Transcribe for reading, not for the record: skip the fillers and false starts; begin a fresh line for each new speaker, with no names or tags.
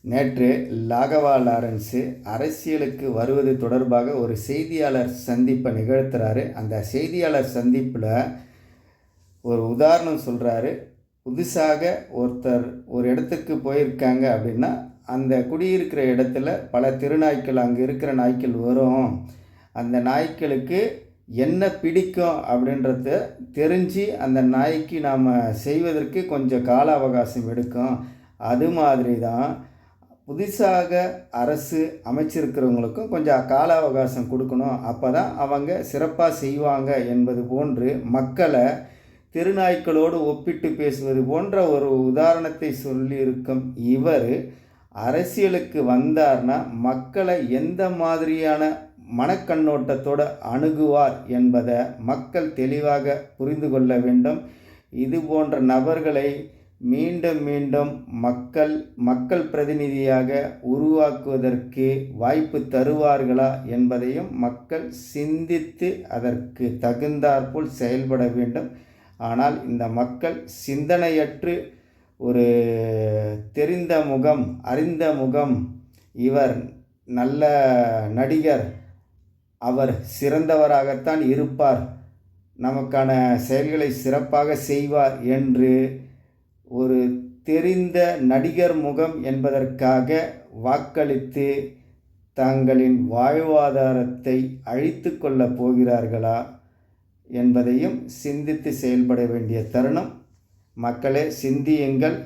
நேற்று ராகவா லாரன்ஸு அரசியலுக்கு வருவது தொடர்பாக ஒரு செய்தியாளர் சந்திப்பை நிகழ்த்துறாரு. அந்த செய்தியாளர் சந்திப்பில் ஒரு உதாரணம் சொல்கிறாரு. புதுசாக ஒருத்தர் ஒரு இடத்துக்கு போயிருக்காங்க அப்படின்னா, அந்த குடியிருக்கிற இடத்துல பல தெருநாய்க்கள், அங்கே இருக்கிற நாய்க்கள் வரும். அந்த நாய்க்களுக்கு என்ன பிடிக்கும் அப்படின்றத தெரிஞ்சு அந்த நாய்க்கு நாம் செய்வதற்கு கொஞ்சம் கால அவகாசம் எடுக்கும். அது மாதிரி தான் புதுசாக அரசு அமைச்சிருக்கிறவங்களுக்கும் கொஞ்சம் கால அவகாசம் கொடுக்கணும். அப்போ தான் அவங்க சிறப்பாக செய்வாங்க என்பது போன்று மக்களை தெருநாய்க்களோடு ஒப்பிட்டு பேசுவது போன்ற ஒரு உதாரணத்தை சொல்லியிருக்கும் இவர் அரசியலுக்கு வந்தார்னா மக்களை எந்த மாதிரியான மனக்கண்ணோட்டத்தோடு அணுகுவார் என்பதை மக்கள் தெளிவாக புரிந்து கொள்ள வேண்டும். இது போன்ற நபர்களை மீண்டும் மீண்டும் மக்கள் பிரதிநிதியாக உருவாக்குவதற்கு வாய்ப்பு தருவார்களா என்பதையும் மக்கள் சிந்தித்து அதற்கு தகுந்தாற்போல் செயல்பட வேண்டும். ஆனால் இந்த மக்கள் சிந்தனையற்று ஒரு தெரிந்த முகம், அறிந்த முகம், இவர் நல்ல நடிகர், அவர் சிறந்தவராகத்தான் இருப்பார், நமக்கான செயல்களை சிறப்பாக செய்வார் என்று ஒரு தெரிந்த நடிகர் முகம் என்பதற்காக வாக்களித்து தங்களின் வாழ்வாதாரத்தை அழித்து கொள்ளப் போகிறார்களா என்பதையும் சிந்தித்து செயல்பட வேண்டிய தருணம். மக்களே, சிந்தியுங்கள்.